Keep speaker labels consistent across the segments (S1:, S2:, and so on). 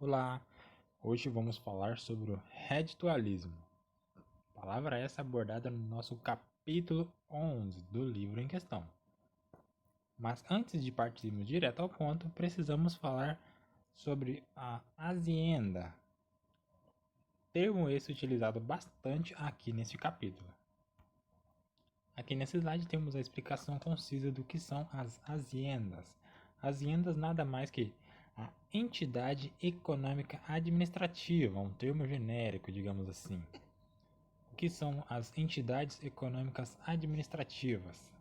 S1: Olá, hoje vamos falar sobre o reditualismo. Palavra essa abordada no nosso capítulo 11 do livro em questão. Mas antes de partirmos direto ao ponto, precisamos falar sobre a hacienda. Termo esse utilizado bastante aqui nesse capítulo. Aqui nesse slide temos a explicação concisa do que são as haciendas. Haciendas nada mais que a entidade econômica administrativa, um termo genérico, digamos assim. O que são as entidades econômicas administrativas?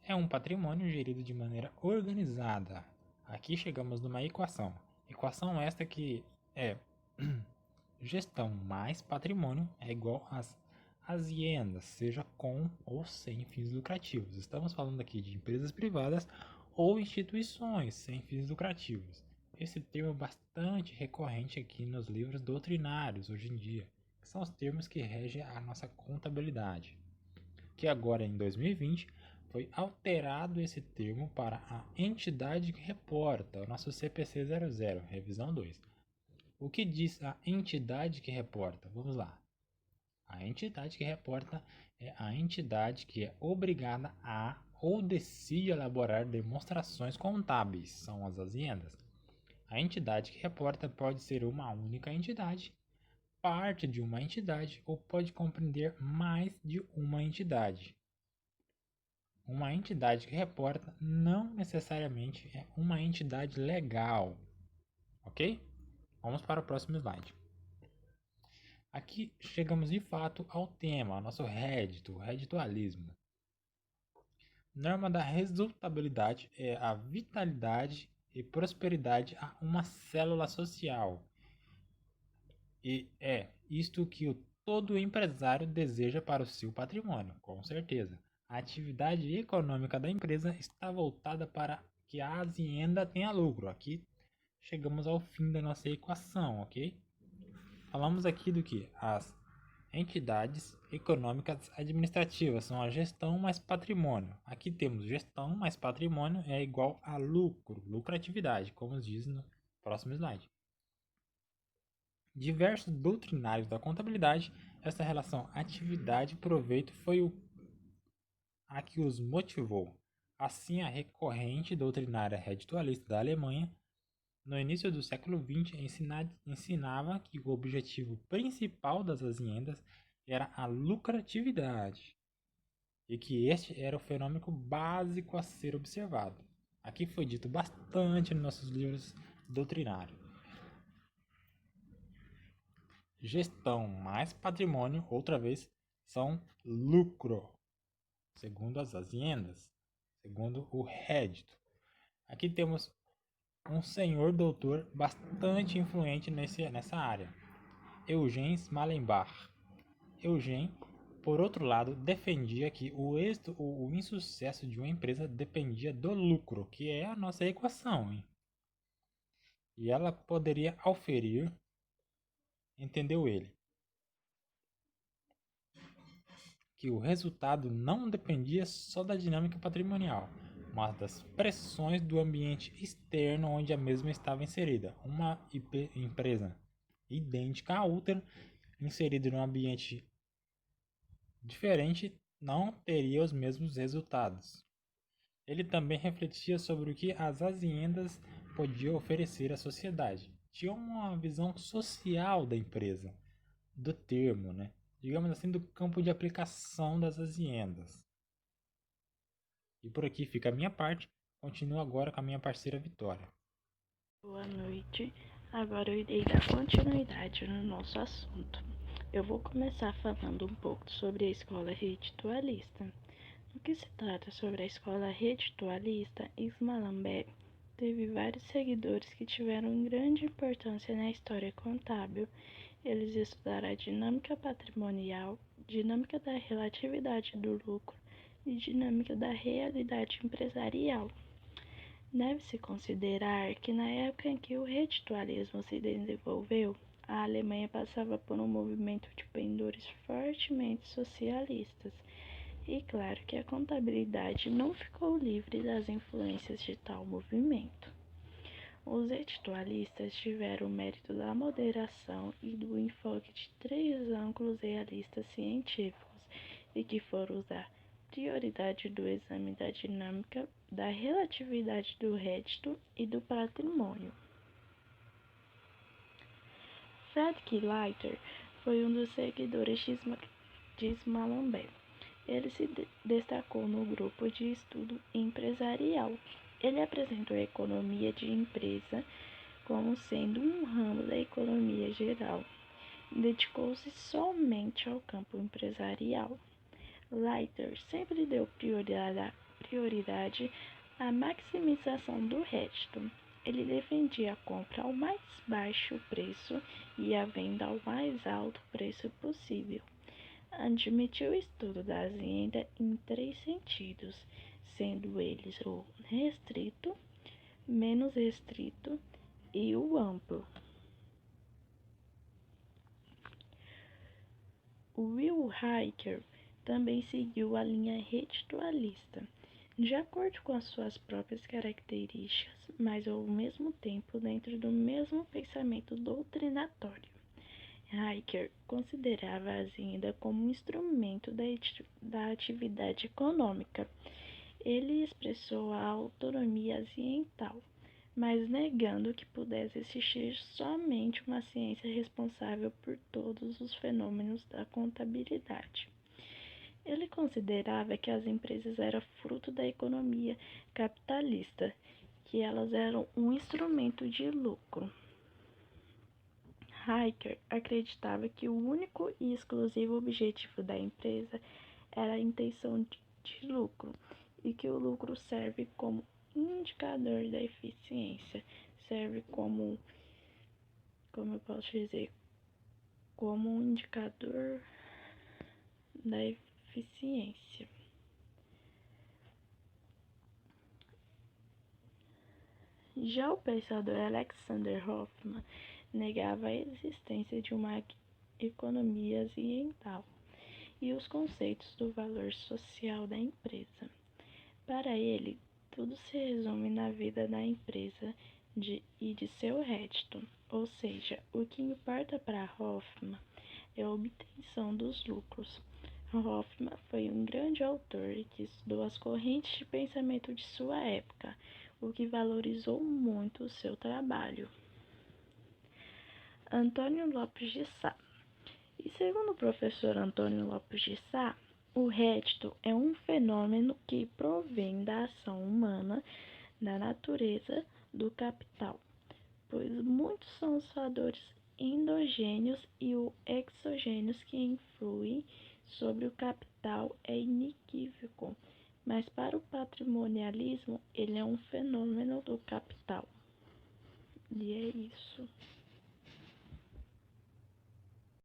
S1: É um patrimônio gerido de maneira organizada. Aqui chegamos numa equação. Equação esta que é gestão mais patrimônio é igual às haciendas, seja com ou sem fins lucrativos. Estamos falando aqui de empresas privadas ou instituições sem fins lucrativos. Esse termo é bastante recorrente aqui nos livros doutrinários hoje em dia, que são os termos que regem a nossa contabilidade. Que agora em 2020 foi alterado esse termo para a entidade que reporta, o nosso CPC 00, revisão 2. O que diz a entidade que reporta? Vamos lá. A entidade que reporta é a entidade que é obrigada a ou decide elaborar demonstrações contábeis, são as haciendas. A entidade que reporta pode ser uma única entidade, parte de uma entidade ou pode compreender mais de uma entidade. Uma entidade que reporta não necessariamente é uma entidade legal, ok? Vamos para o próximo slide. Aqui chegamos de fato ao tema, nosso rédito, o reditualismo. Norma da resultabilidade é a vitalidade e prosperidade a uma célula social. E é isto que todo empresário deseja para o seu patrimônio, com certeza. A atividade econômica da empresa está voltada para que a hacienda tenha lucro. Aqui chegamos ao fim da nossa equação, ok? Falamos aqui do que? As entidades econômicas administrativas são a gestão mais patrimônio. Aqui temos gestão mais patrimônio é igual a lucro, lucratividade, como diz no próximo slide. Diversos doutrinários da contabilidade, essa relação atividade-proveito foi a que os motivou. Assim, a recorrente doutrinária reditualista da Alemanha no início do século XX, ensinava que o objetivo principal das haciendas era a lucratividade e que este era o fenômeno básico a ser observado. Aqui foi dito bastante nos nossos livros doutrinários. Gestão mais patrimônio, outra vez, são lucro, segundo as haciendas, segundo o rédito. Aqui temos um senhor doutor bastante influente nessa área, Eugen Smalenbach. Eugen, por outro lado, defendia que o êxito ou o insucesso de uma empresa dependia do lucro, que é a nossa equação, hein? E ela poderia auferir, entendeu ele, que o resultado não dependia só da dinâmica patrimonial, mas das pressões do ambiente externo onde a mesma estava inserida. Uma empresa idêntica à outra, inserida em um ambiente diferente, não teria os mesmos resultados. Ele também refletia sobre o que as haciendas podiam oferecer à sociedade. Tinha uma visão social da empresa, do termo, né? Digamos assim, do campo de aplicação das haciendas. E por aqui fica a minha parte. Continuo agora com a minha parceira Vitória.
S2: Boa noite. Agora eu irei dar continuidade no nosso assunto. Eu vou começar falando um pouco sobre a escola reditualista. No que se trata sobre a escola reditualista, Ismalambe teve vários seguidores que tiveram grande importância na história contábil. Eles estudaram a dinâmica patrimonial, dinâmica da relatividade do lucro e dinâmica da realidade empresarial. Deve-se considerar que na época em que o reditualismo se desenvolveu, a Alemanha passava por um movimento de pendores fortemente socialistas, e claro que a contabilidade não ficou livre das influências de tal movimento. Os editualistas tiveram o mérito da moderação e do enfoque de três ângulos realistas científicos, e que foram os da prioridade do exame da dinâmica, da relatividade do rédito e do patrimônio. Friedrich Leiter foi um dos seguidores de D'Alembert. Ele se destacou no grupo de estudo empresarial. Ele apresentou a economia de empresa como sendo um ramo da economia geral. Dedicou-se somente ao campo empresarial. Leiter sempre deu prioridade à maximização do rédito. Ele defendia a compra ao mais baixo preço e a venda ao mais alto preço possível. Admitiu o estudo da renda em três sentidos, sendo eles o restrito, menos restrito e o amplo. Will Riker também seguiu a linha reditualista, de acordo com as suas próprias características, mas ao mesmo tempo dentro do mesmo pensamento doutrinatório. Riker considerava a renda como um instrumento da atividade econômica. Ele expressou a autonomia ambiental, mas negando que pudesse existir somente uma ciência responsável por todos os fenômenos da contabilidade. Ele considerava que as empresas eram fruto da economia capitalista, que elas eram um instrumento de lucro. Riker acreditava que o único e exclusivo objetivo da empresa era a intenção de lucro e que o lucro serve como indicador da eficiência, serve como eu posso dizer, como um indicador da eficiência. Já o pensador Alexander Hoffman negava a existência de uma economia ambiental e os conceitos do valor social da empresa. Para ele, tudo se resume na vida da empresa e de seu rédito, ou seja, o que importa para Hoffman é a obtenção dos lucros. Hoffman foi um grande autor que estudou as correntes de pensamento de sua época, o que valorizou muito o seu trabalho. Antônio Lopes de Sá. E segundo o professor Antônio Lopes de Sá, o rédito é um fenômeno que provém da ação humana, da natureza do capital, pois muitos são os fatores endogêneos e exogêneos que influem sobre o capital é inequívoco, mas para o patrimonialismo ele é um fenômeno do capital. E é isso.